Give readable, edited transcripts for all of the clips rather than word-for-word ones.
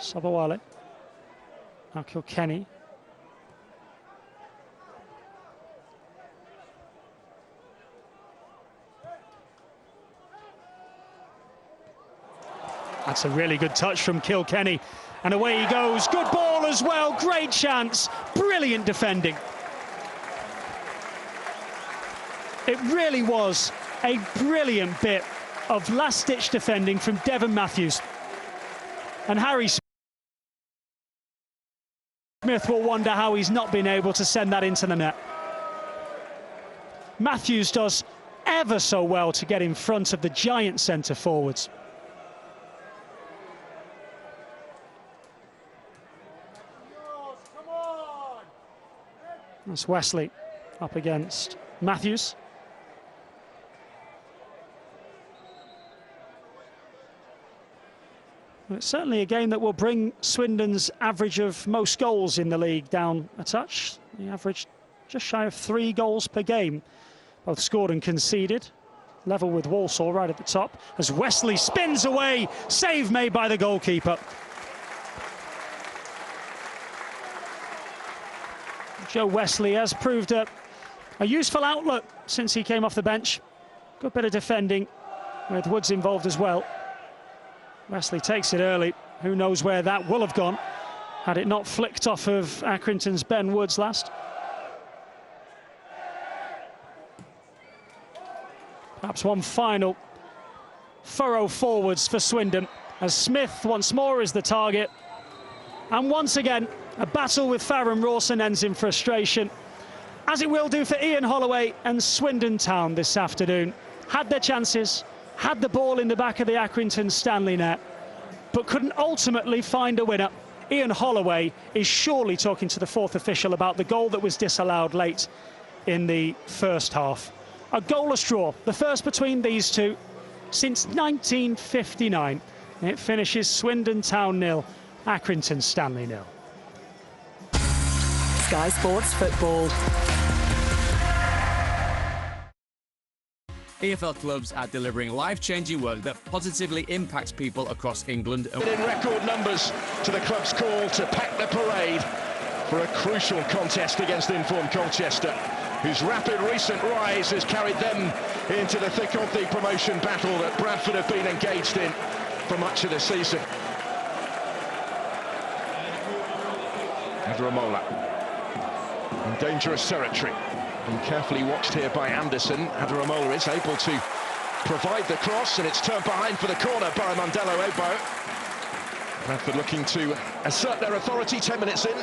Sabawale. Now Kilkenny. That's a really good touch from Kilkenny. And away he goes. Good ball as well. Great chance. Brilliant defending. It really was a brilliant bit of last-ditch defending from Devon Matthews. And Harry Smith will wonder how he's not been able to send that into the net. Matthews does ever so well to get in front of the giant centre forwards. That's Wesley up against Matthews. Well, it's certainly a game that will bring Swindon's average of most goals in the league down a touch. The average just shy of 3 goals per game. Both scored and conceded. Level with Walsall right at the top as Wesley spins away. Save made by the goalkeeper. Joe Wesley has proved a useful outlet since he came off the bench. Good bit of defending with Woods involved as well. Wesley takes it early. Who knows where that will have gone had it not flicked off of Accrington's Ben Woods last. Perhaps one final furrow forwards for Swindon as Smith once more is the target. And once again, a battle with Farron Rawson ends in frustration, as it will do for Ian Holloway and Swindon Town this afternoon. Had their chances, had the ball in the back of the Accrington Stanley net, but couldn't ultimately find a winner. Ian Holloway is surely talking to the fourth official about the goal that was disallowed late in the first half. A goalless draw, the first between these two since 1959. It finishes Swindon Town 0, Accrington Stanley 0. Sky Sports Football. EPL clubs are delivering life-changing work that positively impacts people across England. In record numbers to the club's call to pack the parade for a crucial contest against informed Colchester, whose rapid recent rise has carried them into the thick of the promotion battle that Bradford have been engaged in for much of the season. Adaramola in dangerous territory. Being carefully watched here by Anderson. Adaramola is able to provide the cross, and it's turned behind for the corner by Mandela Ebo. Bradford looking to assert their authority 10 minutes in.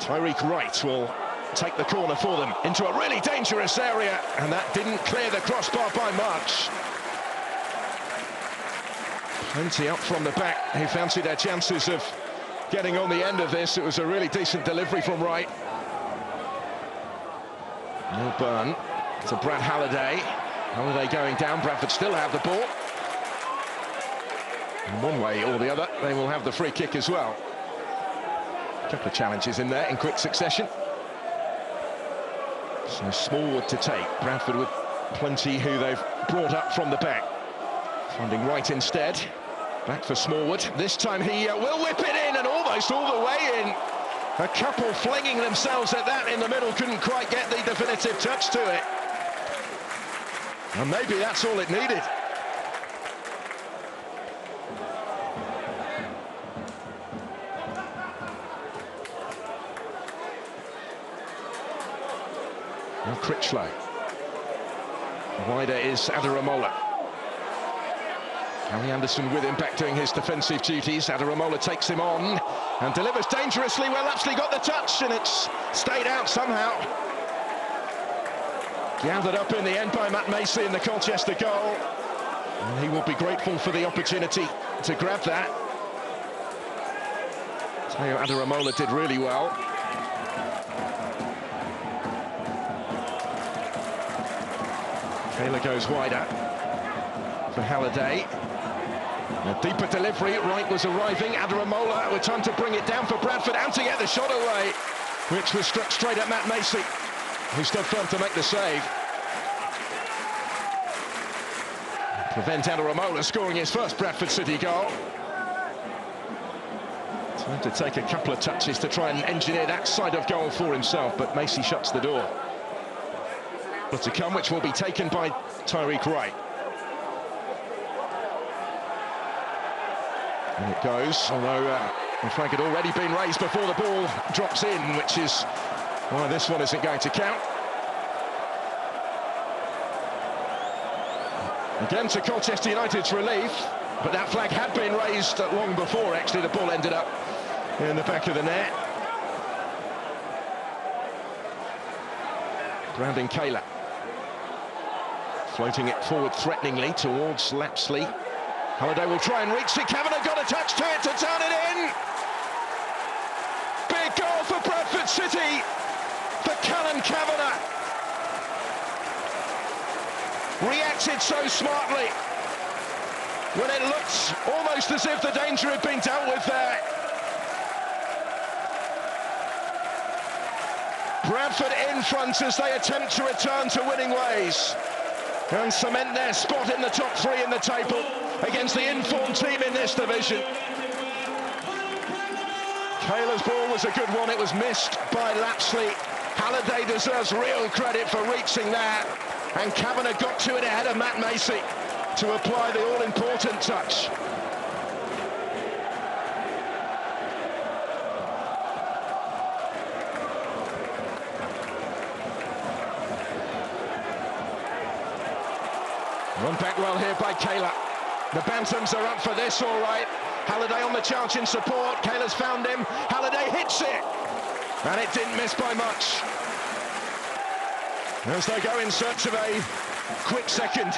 Tyreek Wright will take the corner for them into a really dangerous area, and that didn't clear the crossbar by much. Plenty up from the back who fancy their chances of getting on the end of this. It was a really decent delivery from Wright. Neil Byrne to Brad Halliday. Halliday going down. Bradford still have the ball. In one way or the other, they will have the free kick as well. A couple of challenges in there in quick succession. So Smallwood to take. Bradford with plenty who they've brought up from the back. Finding Wright instead. Back for Smallwood. This time he will whip it in, and almost all the way in. A couple flinging themselves at that in the middle, couldn't quite get the definitive touch to it. And maybe that's all it needed. Now Critchlow. Wider is Adaramola. Harry Anderson with him, back doing his defensive duties. Adaramola takes him on and delivers dangerously. Well, actually got the touch, and it's stayed out somehow. Gathered up in the end by Matt Macy in the Colchester goal. And he will be grateful for the opportunity to grab that. Teo Adaramola did really well. Taylor goes wider for Halliday. A deeper delivery, Wright was arriving. Adaramola with time to bring it down for Bradford and to get the shot away, which was struck straight at Matt Macy, who stood firm to make the save. Prevent Adaramola scoring his first Bradford City goal. Trying to take a couple of touches to try and engineer that side of goal for himself, but Macy shuts the door. But to come, which will be taken by Tyreek Wright. And it goes, although the flag had already been raised before the ball drops in, which is why this one isn't going to count. Again to Colchester United's relief, but that flag had been raised long before, actually. The ball ended up in the back of the net. Brandon Kayla floating it forward threateningly towards Lapsley. Halliday will try and reach it. Kavanagh got a touch to it to turn it in. Big goal for Bradford City, for Callum Kavanagh. Reacted so smartly when it looked almost as if the danger had been dealt with there. Bradford in front as they attempt to return to winning ways and cement their spot in the top three in the table against the informed team in this division. Kayla's ball was a good one. It was missed by Lapsley. Halliday deserves real credit for reaching that, and Kavanagh got to it ahead of Matt Macy to apply the all-important touch. Run back well here by Kayla. The Bantams are up for this, all right. Halliday on the charge in support. Kayla's found him. Halliday hits it, and it didn't miss by much. As they go in search of a quick second.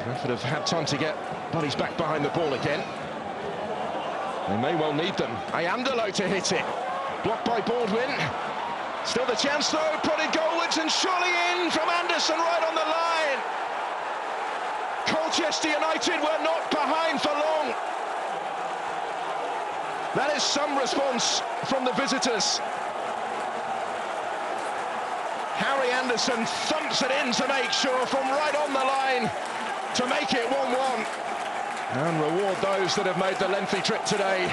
Bradford have had time to get bodies back behind the ball again. They may well need them. Ayandolo to hit it. Blocked by Baldwin. Still the chance though, prodded goalwards and surely in from Anderson right on the line. Colchester United were not behind for long. That is some response from the visitors. Harry Anderson thumps it in to make sure from right on the line to make it 1-1. And reward those that have made the lengthy trip today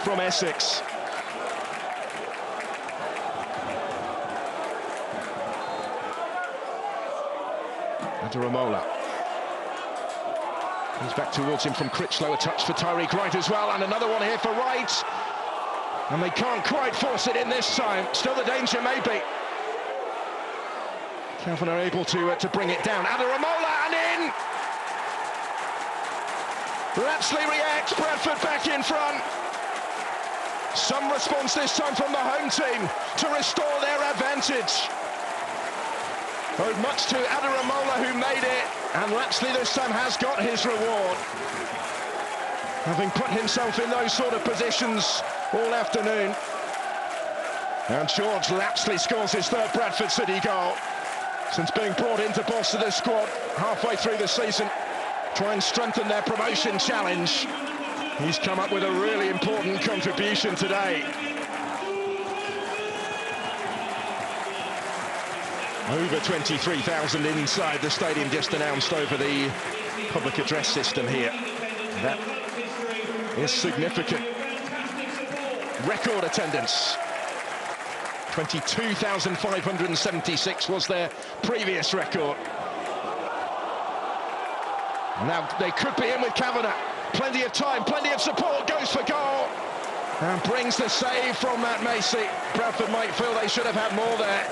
from Essex. Adaramola. He's back towards him from Critchlow, a touch for Tyreek Wright as well, and another one here for Wright. And they can't quite force it in this time. Still the danger maybe. Cavan are able to bring it down. Adaramola and in! Lapsley reacts, Bradford back in front. Some response this time from the home team to restore their advantage. Owed much to Adaramola who made it, and Lapsley this time has got his reward. Having put himself in those sort of positions all afternoon. And George Lapsley scores his third Bradford City goal since being brought into boss of the squad halfway through the season. Try and strengthen their promotion challenge. He's come up with a really important contribution today. Over 23,000 inside the stadium just announced over the public address system here. That is significant. Record attendance. 22,576 was their previous record. Now they could be in with Kavanagh. Plenty of time, plenty of support, goes for goal. And brings the save from Matt Macy. Bradford might feel they should have had more there,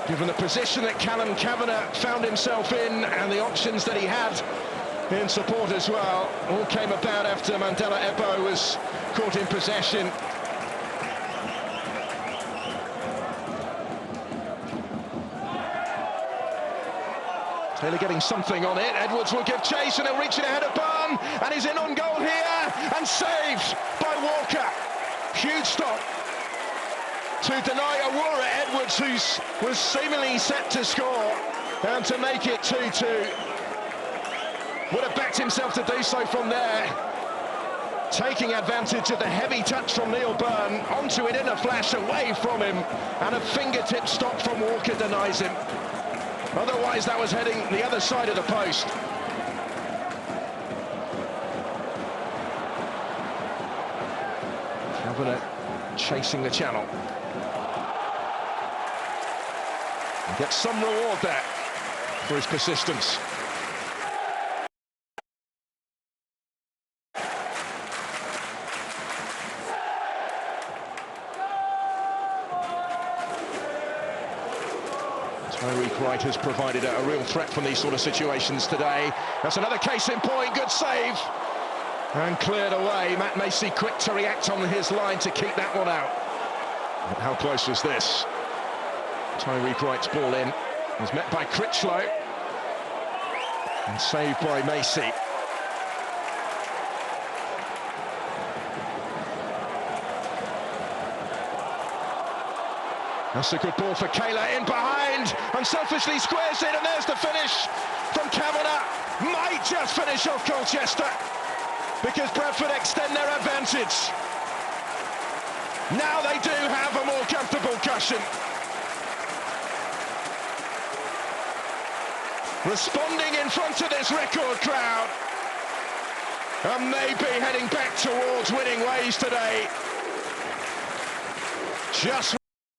given the position that Callum Kavanagh found himself in and the options that he had in support as well. All came about after Mandela Ebo was caught in possession. Taylor getting something on it. Edwards will give chase and he'll reach it ahead of Barn, and he's in on goal here and saved by Walker. Huge stop to deny Aurora Edwards, who was seemingly set to score, and to make it 2-2. Would have backed himself to do so from there. taking advantage of the heavy touch from Neil Byrne, onto it in a flash, away from him, and a fingertip stop from Walker denies him. Otherwise, that was heading the other side of the post. Kavanagh chasing the channel. Gets some reward there for his persistence. Tyreek Wright has provided a real threat from these sort of situations today. That's another case in point, good save. And cleared away. Matt Macey quick to react on his line to keep that one out. But how close was this? Tyreek Wright's ball in. Was met by Critchlow. And saved by Macey. That's a good ball for Kayla, in behind, unselfishly squares it, and there's the finish from Kavanagh. Might just finish off Colchester, because Bradford extend their advantage. Now they do have a more comfortable cushion. Responding in front of this record crowd, and maybe heading back towards winning ways today. Just